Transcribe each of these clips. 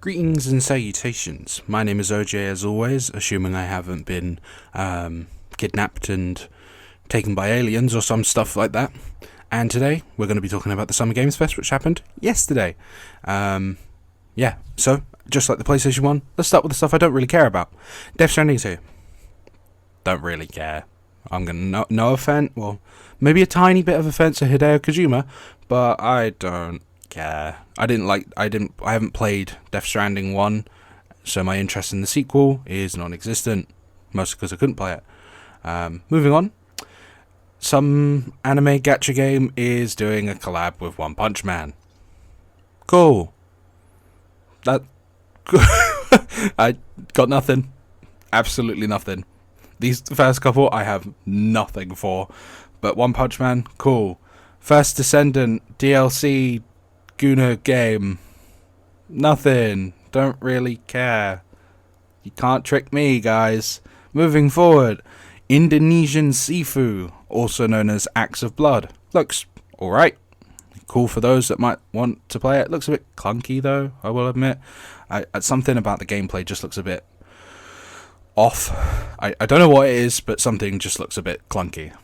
Greetings and salutations. My name is OJ as always, assuming I haven't been kidnapped and taken by aliens or some stuff like that. And today we're going to be talking about the Summer Games Fest, which happened yesterday. So just like the PlayStation 1, let's start with the stuff I don't really care about. Death Stranding's here. Don't really care. I'm going to no offense, well, maybe a tiny bit of offense to Hideo Kojima, but I don't care. I haven't played Death Stranding 1, so my interest in the sequel is non-existent, mostly because I couldn't play it. Moving on, some anime gacha game is doing a collab with One Punch Man. Cool. That I got nothing, absolutely nothing. These first couple I have nothing for, but One Punch Man, cool. First Descendant DLC Guna game, nothing. Don't really care. You can't trick me, guys. Moving forward, Indonesian Sifu, also known as Axe of Blood, looks alright. Cool for those that might want to play it. Looks a bit clunky though, I will admit. Something about the gameplay just looks a bit off. I don't know what it is, but something just looks a bit clunky.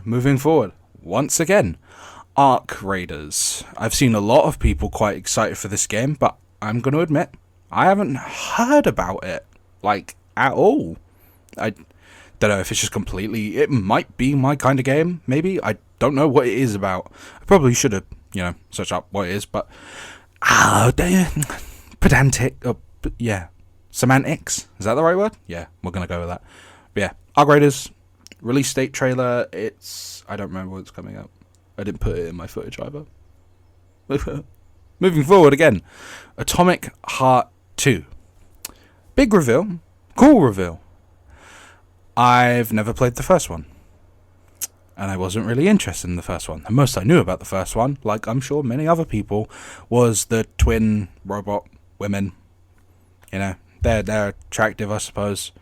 Moving forward, once again, Ark Raiders. I've seen a lot of people quite excited for this game, but I'm going to admit, I haven't heard about it, like, at all. I don't know if it's just completely, it might be my kind of game, maybe. I don't know what it is about. I probably should have, searched up what it is, but, pedantic, yeah. Semantics? Is that the right word? Yeah, we're going to go with that. But yeah, Ark Raiders, release date trailer, I don't remember when it's coming out. I didn't put it in my footage either. Moving forward again, Atomic Heart 2. Big reveal, cool reveal. I've never played the first one, and I wasn't really interested in the first one. The most I knew about the first one, like I'm sure many other people, was the twin robot women. They're attractive, I suppose.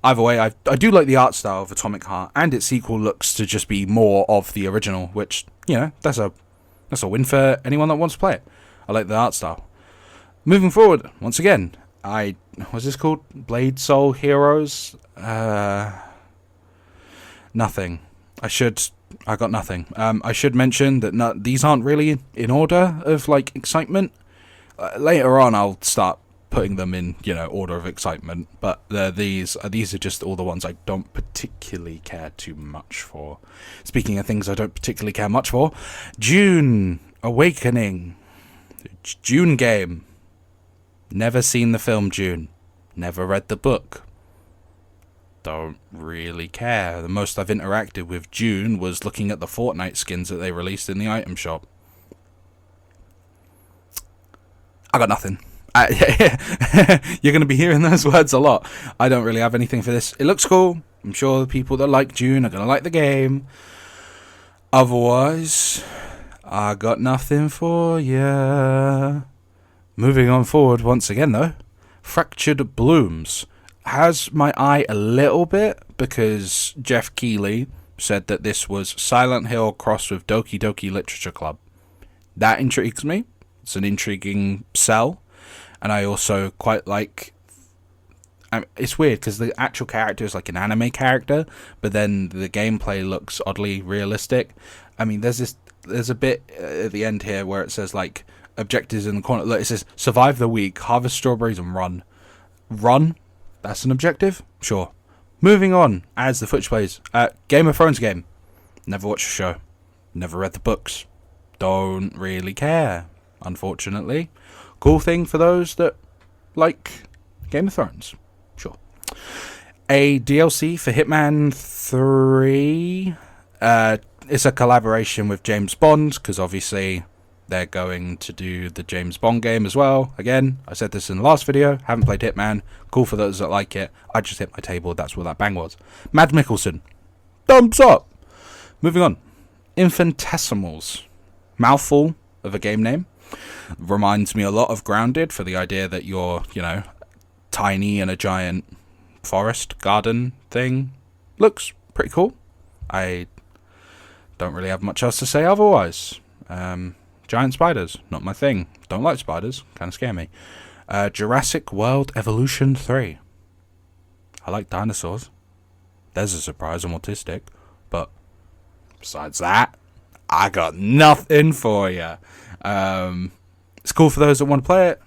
Either way, I do like the art style of Atomic Heart, and its sequel looks to just be more of the original, which, that's a win for anyone that wants to play it. I like the art style. Moving forward, once again, what's this called? Blade Soul Heroes? Nothing. I got nothing. I should mention that these aren't really in order of, excitement. Later on, I'll start putting them in, order of excitement, but these are just all the ones I don't particularly care too much for. Speaking of things I don't particularly care much for, Dune Awakening, Dune game. Never seen the film Dune, never read the book. Don't really care. The most I've interacted with Dune was looking at the Fortnite skins that they released in the item shop. I got nothing. You're going to be hearing those words a lot. I don't really have anything for this. It looks cool. I'm sure the people that like Dune are going to like the game. Otherwise, I got nothing for ya. Moving on forward once again though. Fractured Blooms has my eye a little bit because Jeff Keighley said that this was Silent Hill crossed with Doki Doki Literature Club. That intrigues me. It's an intriguing sell. And I also quite like... it's weird because the actual character is like an anime character, but then the gameplay looks oddly realistic. I mean, there's a bit at the end here where it says, objectives in the corner. Look, it says, survive the week, harvest strawberries, and run. Run? That's an objective? Sure. Moving on, as the footage plays. Game of Thrones game. Never watched the show. Never read the books. Don't really care, unfortunately. Cool thing for those that like Game of Thrones. Sure. A DLC for Hitman 3. It's a collaboration with James Bond, because obviously they're going to do the James Bond game as well. Again, I said this in the last video. Haven't played Hitman. Cool for those that like it. I just hit my table. That's what that bang was. Mad Mikkelsen. Thumbs up. Moving on. Infinitesimals. Mouthful of a game name. Reminds me a lot of Grounded for the idea that you're, tiny in a giant forest garden thing. Looks pretty cool. I don't really have much else to say otherwise. Giant spiders, not my thing. Don't like spiders, kind of scare me. Jurassic World Evolution 3. I like dinosaurs. There's a surprise, I'm autistic. But besides that, I got nothing for you. It's cool for those that want to play it.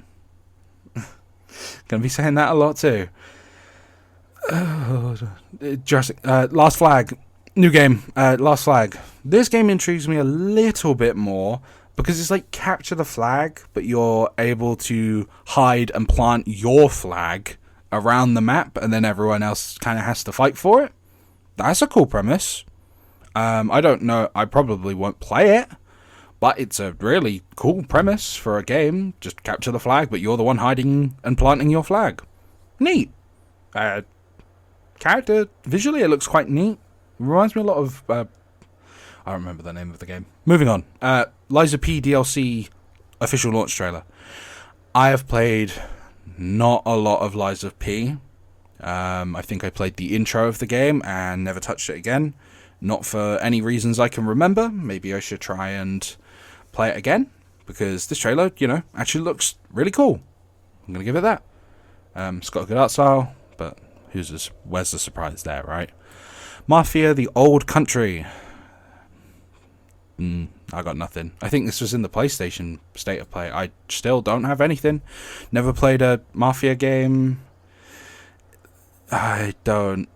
Gonna be saying that a lot too. Jurassic, Last Flag. New game, Last Flag. This game intrigues me a little bit more because it's like capture the flag, but you're able to hide and plant your flag around the map, and then everyone else kind of has to fight for it. That's a cool premise. I don't know, I probably won't play it, but it's a really cool premise for a game. Just capture the flag, but you're the one hiding and planting your flag. Neat. Character, visually it looks quite neat. Reminds me a lot of... I don't remember the name of the game. Moving on. Liza P DLC official launch trailer. I have played not a lot of Liza P. I think I played the intro of the game and never touched it again. Not for any reasons I can remember. Maybe I should try and play it again, because this trailer, actually looks really cool. I'm going to give it that. It's got a good art style, but where's the surprise there, right? Mafia: The Old Country. I got nothing. I think this was in the PlayStation State of Play. I still don't have anything. Never played a Mafia game. I don't.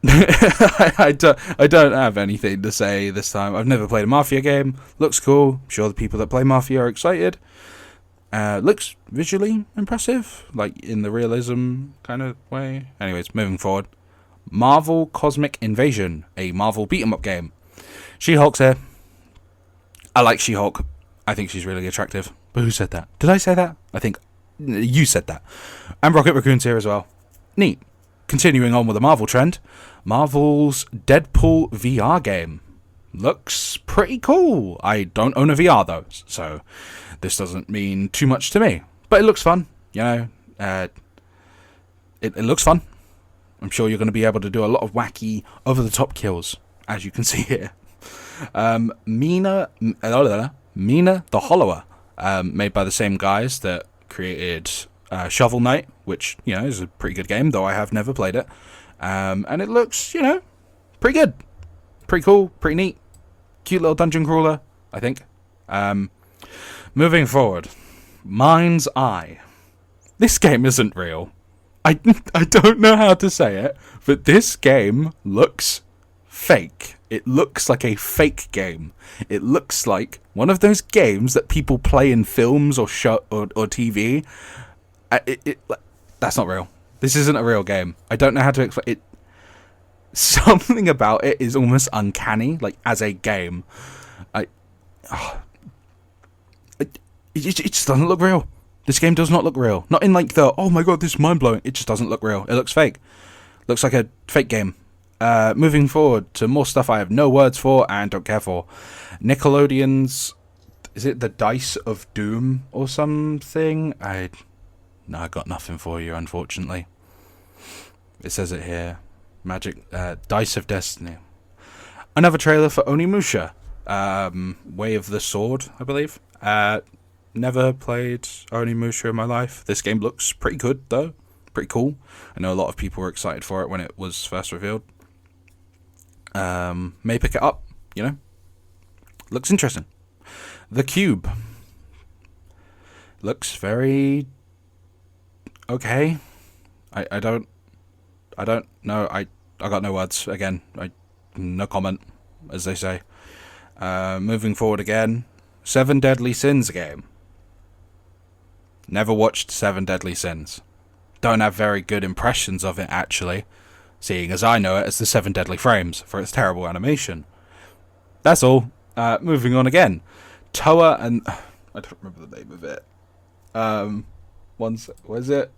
I don't have anything to say this time. I've never played a Mafia game. Looks cool. I'm sure the people that play Mafia are excited. Looks visually impressive, like in the realism kind of way. Anyways, moving forward. Marvel Cosmic Invasion, a Marvel beat-em-up game. She-Hulk's here. I like She-Hulk. I think she's really attractive. But who said that? Did I say that? I think you said that. And Rocket Raccoon's here as well. Neat. Continuing on with the Marvel trend, Marvel's Deadpool VR game. Looks pretty cool. I don't own a VR though, so this doesn't mean too much to me. But it looks fun, it looks fun. I'm sure you're going to be able to do a lot of wacky, over-the-top kills, as you can see here. Mina the Hollower, made by the same guys that created Shovel Knight, which, is a pretty good game, though I have never played it. And it looks, pretty good. Pretty cool, pretty neat. Cute little dungeon crawler, I think. Moving forward. Mind's Eye. This game isn't real. I don't know how to say it, but this game looks fake. It looks like a fake game. It looks like one of those games that people play in films or TV. That's not real. This isn't a real game. I don't know how to explain it. Something about it is almost uncanny, like as a game. It just doesn't look real. This game does not look real. Not in like the, oh my god, this is mind-blowing. It just doesn't look real. It looks fake. Looks like a fake game. Moving forward to more stuff I have no words for and don't care for. Nickelodeon's, is it the Dice of Doom or something? I got nothing for you, unfortunately. It says it here. Magic, Dice of Destiny. Another trailer for Onimusha. Way of the Sword, I believe. Never played Onimusha in my life. This game looks pretty good, though. Pretty cool. I know a lot of people were excited for it when it was first revealed. May pick it up, Looks interesting. The Cube. Looks very... okay. I don't know. I got no words. Again, no comment, as they say. Moving forward again. 7 Deadly Sins game. Never watched 7 Deadly Sins. Don't have very good impressions of it, actually, seeing as I know it as the 7 Deadly Frames for its terrible animation. That's all. Moving on again. Toa and... I don't remember the name of it. What is it?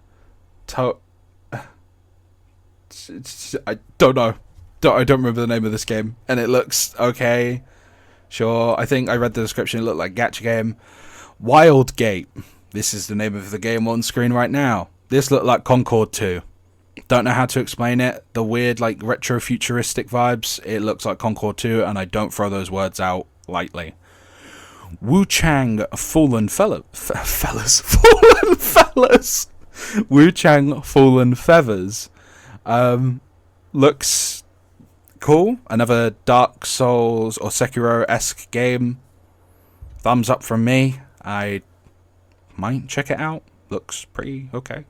I don't know. I don't remember the name of this game. And it looks okay. Sure, I think I read the description. It looked like a gacha game. Wildgate. This is the name of the game on screen right now. This looked like Concord 2. Don't know how to explain it. The weird, like, retro-futuristic vibes. It looks like Concord 2, and I don't throw those words out lightly. Wu Chang Fallen Fellas. Fallen Fellas. Wu Chang Fallen Feathers. Looks cool. Another Dark Souls or Sekiro-esque game. Thumbs up from me. I might check it out. Looks pretty okay.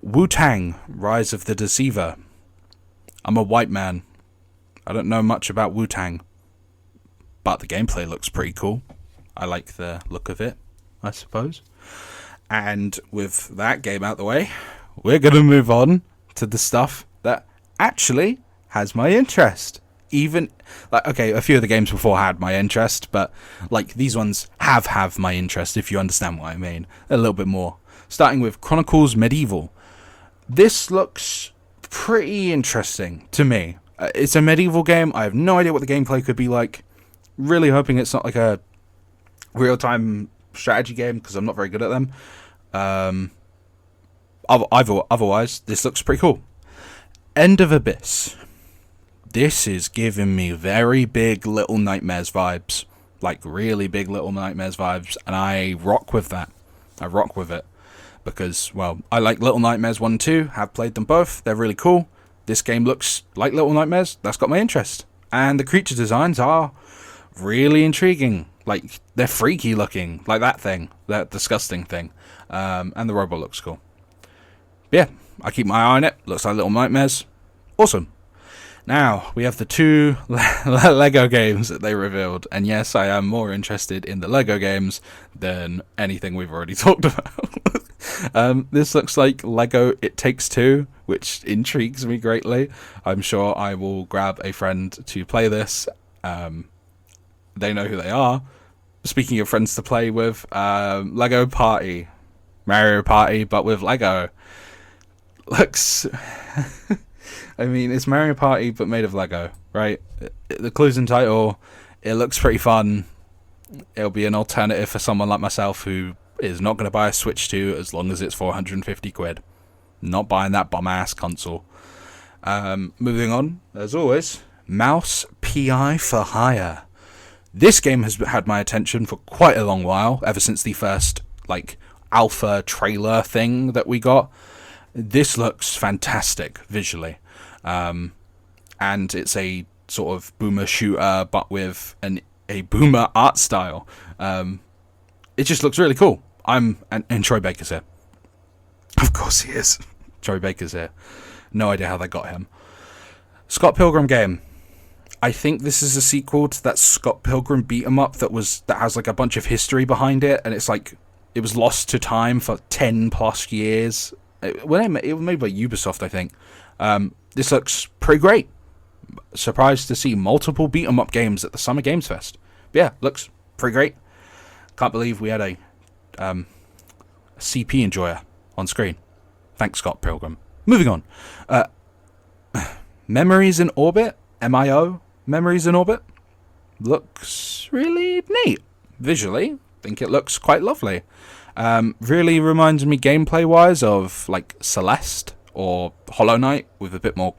Wu-Tang, Rise of the Deceiver. I'm a white man. I don't know much about Wu-Tang, but the gameplay looks pretty cool. I like the look of it, I suppose. And with that game out the way, we're going to move on to the stuff that actually has my interest. Even, like, okay, a few of the games before had my interest, but, like, these ones have my interest, if you understand what I mean. A little bit more. Starting with Chronicles Medieval. This looks pretty interesting to me. It's a medieval game. I have no idea what the gameplay could be like. Really hoping it's not like a real-time strategy game, because I'm not very good at them. Otherwise, this looks pretty cool. End of Abyss. This is giving me very big Little Nightmares vibes. Like, really big Little Nightmares vibes. And I rock with that. I rock with it. Because, well, I like Little Nightmares 1 and 2. Have played them both. They're really cool. This game looks like Little Nightmares. That's got my interest. And the creature designs are really intriguing. Like, they're freaky looking. Like that thing. That disgusting thing. And the robot looks cool. But yeah, I keep my eye on it. Looks like Little Nightmares. Awesome. Now, we have the 2 LEGO games that they revealed. And yes, I am more interested in the LEGO games than anything we've already talked about. This looks like LEGO It Takes Two, which intrigues me greatly. I'm sure I will grab a friend to play this. They know who they are. Speaking of friends to play with, Lego Party. Mario Party, but with Lego. Looks... I mean, it's Mario Party, but made of Lego, right? The clue's in title. It looks pretty fun. It'll be an alternative for someone like myself who is not going to buy a Switch 2 as long as it's 450 quid. Not buying that bum-ass console. Moving on, as always, Mouse PI for Hire. This game has had my attention for quite a long while, ever since the first, like, alpha trailer thing that we got. This looks fantastic visually. And it's a sort of boomer shooter, but with a boomer art style. It just looks really cool. And Troy Baker's here. Of course he is. Troy Baker's here. No idea how they got him. Scott Pilgrim game. I think this is a sequel to that Scott Pilgrim beat 'em up that has like a bunch of history behind it, and it's like it was lost to time for 10 plus years. It was made by Ubisoft, I think. This looks pretty great. Surprised to see multiple beat 'em up games at the Summer Games Fest. But yeah, looks pretty great. Can't believe we had a CP enjoyer on screen. Thanks, Scott Pilgrim. Moving on. Memories in Orbit. MIO. Memories in Orbit. Looks really neat. Visually, think it looks quite lovely. Really reminds me gameplay-wise of like Celeste or Hollow Knight with a bit more...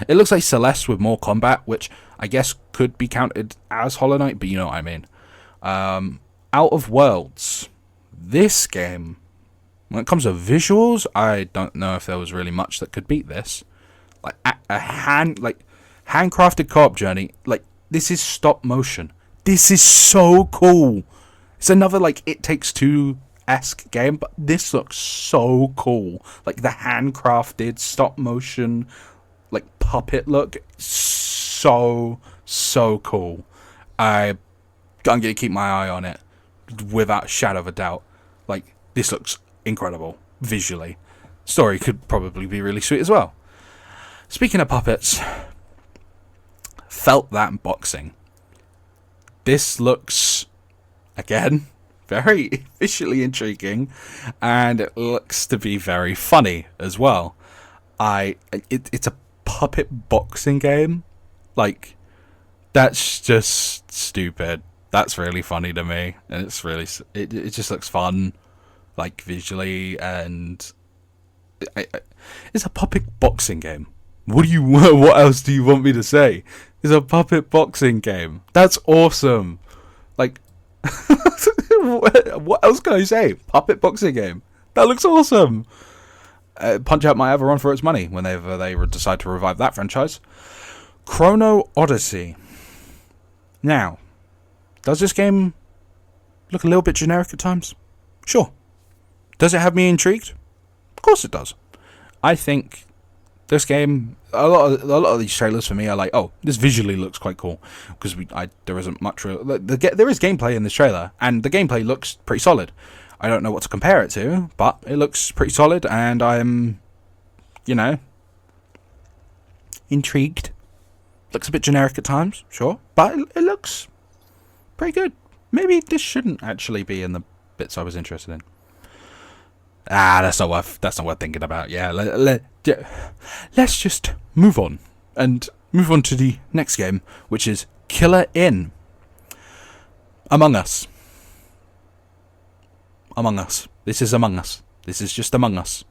It looks like Celeste with more combat, which I guess could be counted as Hollow Knight, but you know what I mean. Out of Worlds. This game, when it comes to visuals, I don't know if there was really much that could beat this. Like a handcrafted co-op journey. Like, this is stop motion. This is so cool. It's another like It Takes Two-esque game, but this looks so cool. Like the handcrafted stop motion, like puppet look, so cool. I'm gonna keep my eye on it without a shadow of a doubt. Like, this looks incredible visually. Story could probably be really sweet as well. Speaking of puppets, Felt That Boxing. This looks, again, very visually intriguing, and it looks to be very funny as well. It's a puppet boxing game. Like, that's just stupid. That's really funny to me, and it just looks fun, like visually, and it's a puppet boxing game. What else do you want me to say? It's a puppet boxing game. That's awesome. Like, What else can I say? Puppet boxing game. That looks awesome. Punch Out might have a run for its money whenever they decide to revive that franchise. Chrono Odyssey. Now, does this game look a little bit generic at times? Sure. Does it have me intrigued? Of course it does. I think this game, a lot of these trailers for me are like, oh, this visually looks quite cool, because there isn't much real. There is gameplay in this trailer, and the gameplay looks pretty solid. I don't know what to compare it to, but it looks pretty solid, and I'm, intrigued. Looks a bit generic at times, sure, but it looks pretty good. Maybe this shouldn't actually be in the bits I was interested in. That's not worth thinking about. Yeah, let's just move on to the next game, which is Killer Inn. Among Us. This is Among Us. This is just Among Us.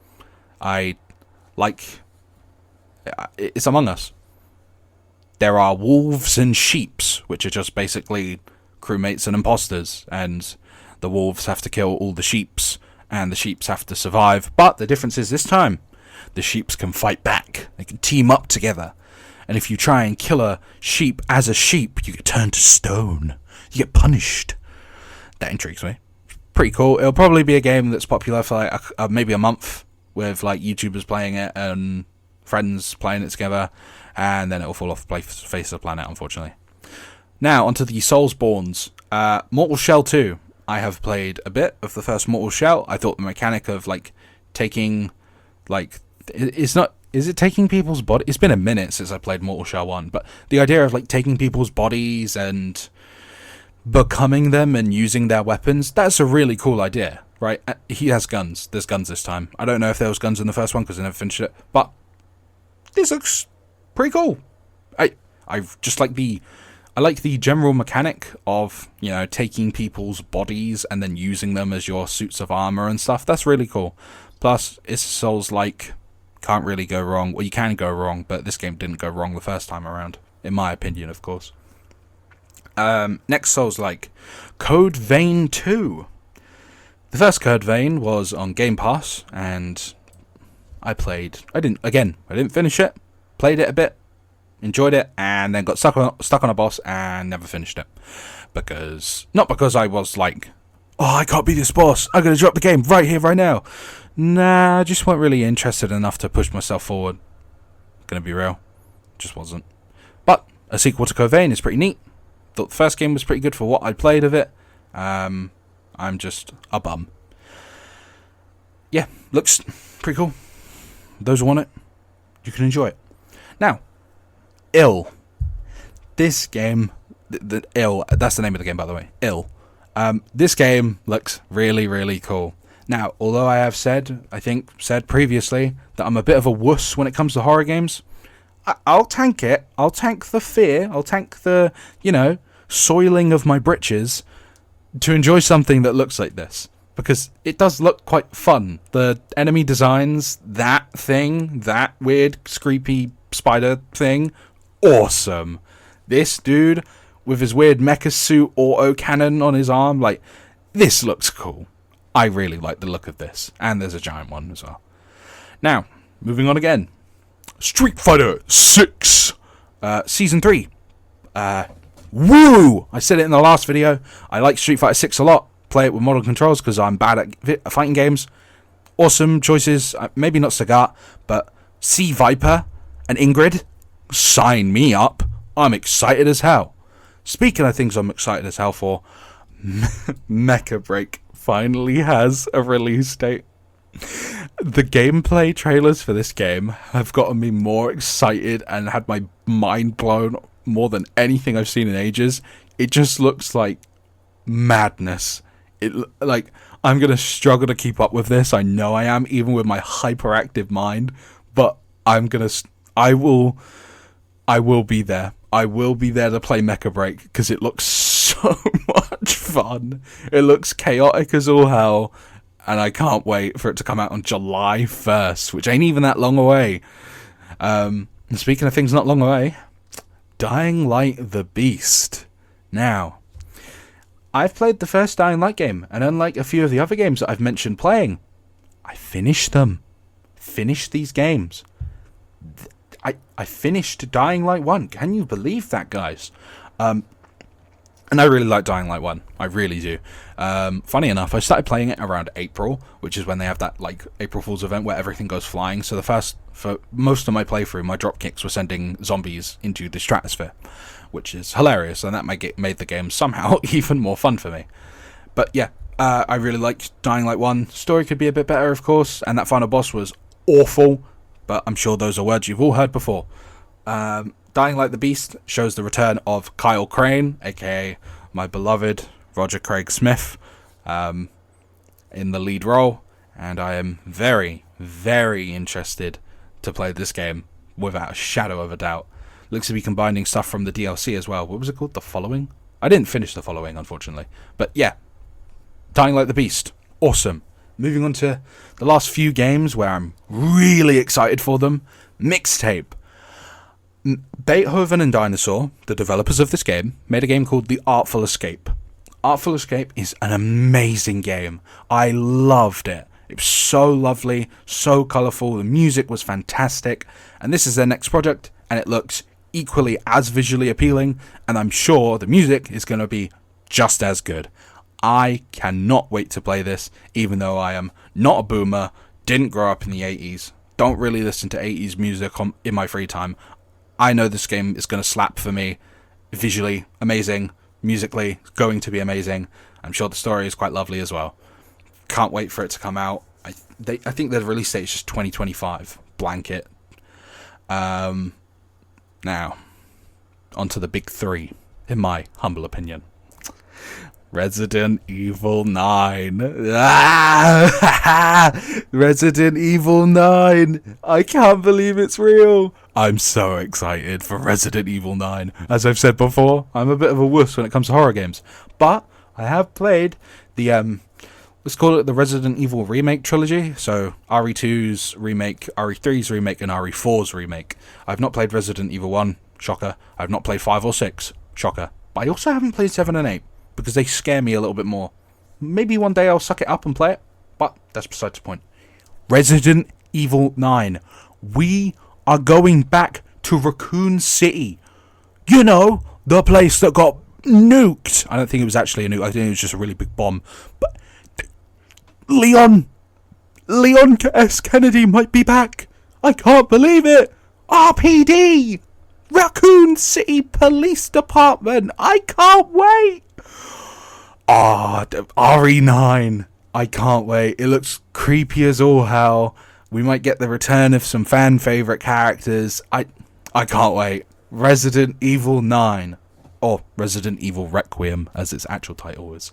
It's Among Us. There are wolves and sheeps, which are just basically crewmates and imposters, and the wolves have to kill all the sheeps, and the sheeps have to survive. But the difference is this time, the sheeps can fight back. They can team up together. And if you try and kill a sheep as a sheep, you get turned to stone. You get punished. That intrigues me. Pretty cool. It'll probably be a game that's popular for maybe a month, with YouTubers playing it and friends playing it together, and then it'll fall off the face of the planet, unfortunately. Now, onto the Soulsborns. Mortal Shell 2. I have played a bit of the first Mortal Shell. I thought the mechanic of taking, is it taking people's body? It's been a minute since I played Mortal Shell 1, but the idea of taking people's bodies and becoming them and using their weapons, that's a really cool idea, right? He has guns. There's guns this time. I don't know if there was guns in the first one because I never finished it, but this looks pretty cool. I like the general mechanic of, taking people's bodies and then using them as your suits of armor and stuff. That's really cool. Plus, it's Souls-like. Can't really go wrong. Well, you can go wrong, but this game didn't go wrong the first time around. In my opinion, of course. Next Souls-like. Code Vein 2. The first Code Vein was on Game Pass, and I didn't finish it. Played it a bit. Enjoyed it, and then got stuck on a boss and never finished it. Not because I was like, oh, I can't beat this boss, I'm going to drop the game right here, right now. Nah, I just weren't really interested enough to push myself forward. Gonna be real. Just wasn't. But a sequel to Code Vein is pretty neat. Thought the first game was pretty good for what I played of it. I'm just a bum. Yeah, looks pretty cool. Those who want it, you can enjoy it. Now, Ill. This game, Ill, that's the name of the game, by the way. Ill. This game looks really, really cool. Now, although I have said previously that I'm a bit of a wuss when it comes to horror games, I'll tank it. I'll tank the fear. I'll tank the, soiling of my britches to enjoy something that looks like this. Because it does look quite fun. The enemy designs, that thing, that weird, creepy spider thing, awesome. This dude with his weird mecha suit autocannon on his arm, this looks cool. I really like the look of this. And there's a giant one as well. Now, moving on again. Street Fighter 6. Season 3. Woo! I said it in the last video. I like Street Fighter 6 a lot. Play it with modern controls because I'm bad at fighting games. Awesome choices. Maybe not Sagat, but Sea Viper and Ingrid. Sign me up. I'm excited as hell. Speaking of things I'm excited as hell for, Mecha Break finally has a release date. The gameplay trailers for this game have gotten me more excited and had my mind blown more than anything I've seen in ages. It just looks like madness. I'm gonna struggle to keep up with this. I know I am, even with my hyperactive mind. But I will be there. I will be there to play Mecha Break because it looks so much fun. It looks chaotic as all hell, and I can't wait for it to come out on July 1st, which ain't even that long away. And speaking of things not long away, Dying Light the Beast. Now, I've played the first Dying Light game, and unlike a few of the other games that I've mentioned playing, I finished them. Finished these games. I finished Dying Light 1. Can you believe that, guys? And I really like Dying Light 1. I really do. Funny enough, I started playing it around April, which is when they have that like April Fool's event where everything goes flying. So for most of my playthrough, my drop kicks were sending zombies into the stratosphere, which is hilarious, and that made the game somehow even more fun for me. But yeah, I really liked Dying Light 1. Story could be a bit better, of course, and that final boss was awful, but I'm sure those are words you've all heard before. Dying Light the Beast shows the return of Kyle Crane, aka my beloved Roger Craig Smith, in the lead role, and I am very, very interested to play this game without a shadow of a doubt. Looks to be combining stuff from the DLC as well. What was it called? The Following? I didn't finish The Following, unfortunately. But yeah, Dying Light the Beast. Awesome. Moving on to the last few games where I'm really excited for them. Mixtape. Beethoven and Dinosaur, the developers of this game, made a game called The Artful Escape. Artful Escape is an amazing game. I loved it. It was so lovely, so colourful, the music was fantastic, and this is their next project, and it looks equally as visually appealing, and I'm sure the music is going to be just as good. I cannot wait to play this, even though I am not a boomer, didn't grow up in the 80s, don't really listen to 80s music in my free time. I know this game is going to slap for me. Visually amazing, musically going to be amazing. I'm sure the story is quite lovely as well. Can't wait for it to come out. I think the release date is just 2025. Blanket. Now, onto the big three, in my humble opinion. Resident Evil 9. Resident Evil 9. I can't believe it's real. I'm so excited for Resident Evil 9. As I've said before, I'm a bit of a wuss when it comes to horror games. But I have played the, let's call it the Resident Evil remake trilogy. So RE2's remake, RE3's remake, and RE4's remake. I've not played Resident Evil 1. Shocker. I've not played 5 or 6. Shocker. But I also haven't played 7 and 8. Because they scare me a little bit more. Maybe one day I'll suck it up and play it, but that's besides the point. Resident Evil 9. We are going back to Raccoon City. You know, the place that got nuked. I don't think it was actually a nuke. I think it was just a really big bomb. But Leon S. Kennedy might be back. I can't believe it. RPD. Raccoon City Police Department. I can't wait. RE9. I can't wait. It looks creepy as all hell. We might get the return of some fan favourite characters. I can't wait. Resident Evil 9. Or Resident Evil Requiem, as its actual title is.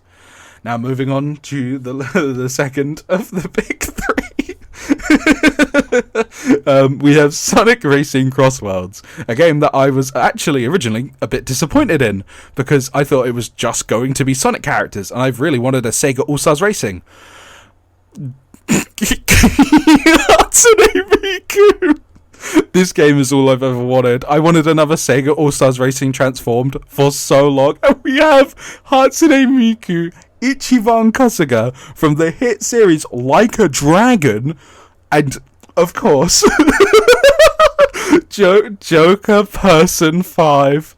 Now moving on to the second of the big three. We have Sonic Racing Crossworlds, a game that I was actually originally a bit disappointed in, because I thought it was just going to be Sonic characters, and I've really wanted a Sega All-Stars Racing. This game is all I've ever wanted. I wanted another Sega All-Stars Racing transformed for so long, and we have Hatsune Miku Ichiban Kasuga from the hit series Like a Dragon, and of course Joker Person 5.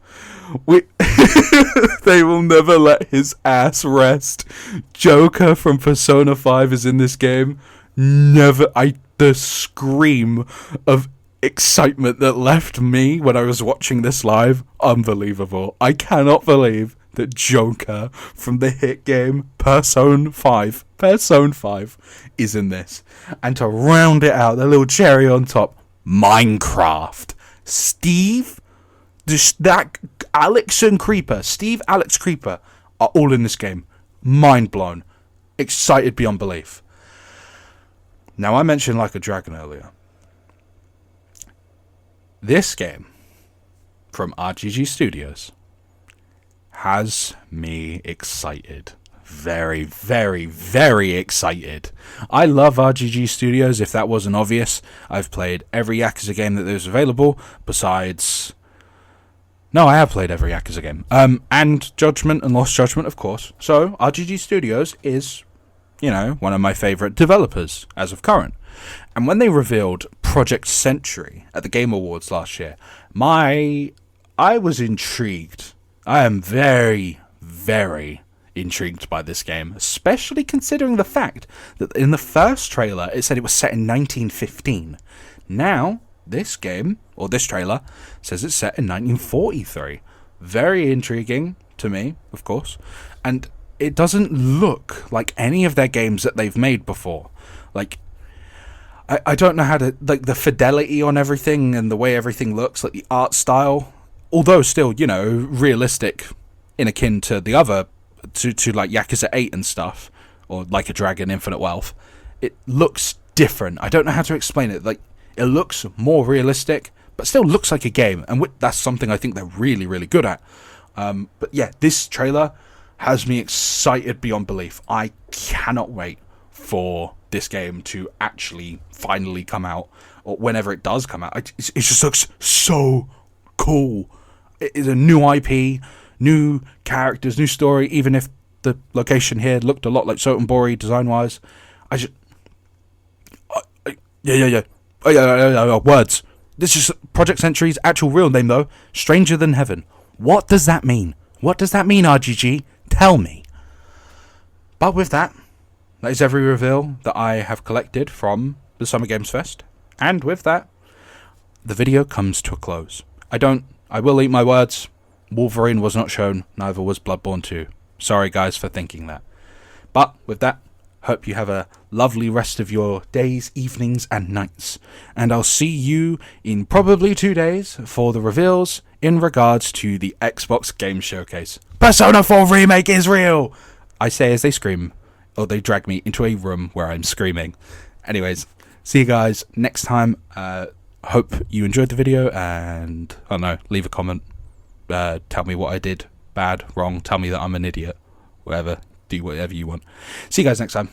They will never let his ass rest. Joker from Persona 5 is in this game. The scream of excitement that left me when I was watching this live, unbelievable. I cannot believe that Joker from the hit game Persona 5 is in this. And to round it out, the little cherry on top, Minecraft. Steve, Alex and Creeper, Steve, Alex, Creeper are all in this game. Mind blown. Excited beyond belief. Now, I mentioned Like a Dragon earlier. This game from RGG Studios has me excited. Very, very, very excited. I love RGG Studios, if that wasn't obvious. I've played every Yakuza game that is available, besides No, I have played every Yakuza game. And Judgment and Lost Judgment, of course. So, RGG Studios is, you know, one of my favourite developers as of current. And when they revealed Project Century at the Game Awards last year, I was intrigued. I am very, very intrigued by this game, especially considering the fact that in the first trailer it said it was set in 1915. Now, this game, or this trailer, says it's set in 1943. Very intriguing to me, of course. And it doesn't look like any of their games that they've made before. Like, I don't know how to, like, the fidelity on everything and the way everything looks, like the art style, although still, you know, realistic in akin to the other, to like Yakuza 8 and stuff, or Like a Dragon, Infinite Wealth. It looks different. I don't know how to explain it. Like, it looks more realistic, but still looks like a game, and that's something I think they're really, really good at. But yeah, this trailer has me excited beyond belief. I cannot wait for this game to actually finally come out, or whenever it does come out. It just looks so cool. It is a new IP, new characters, new story, even if the location here looked a lot like Sotenbori design-wise. Words. This is Project Century's actual real name, though. Stranger Than Heaven. What does that mean? What does that mean, RGG? Tell me. But with that is every reveal that I have collected from the Summer Games Fest. And with that, the video comes to a close. I will eat my words. Wolverine was not shown, neither was Bloodborne 2. Sorry guys for thinking that. But with that, hope you have a lovely rest of your days, evenings and nights. And I'll see you in probably 2 days for the reveals in regards to the Xbox Game Showcase. Persona 4 Remake is real! I say as they scream, or they drag me into a room where I'm screaming. Anyways, see you guys next time. Hope you enjoyed the video, and I don't know, leave a comment. Tell me what I did bad, wrong. Tell me that I'm an idiot. Whatever. Do whatever you want. See you guys next time.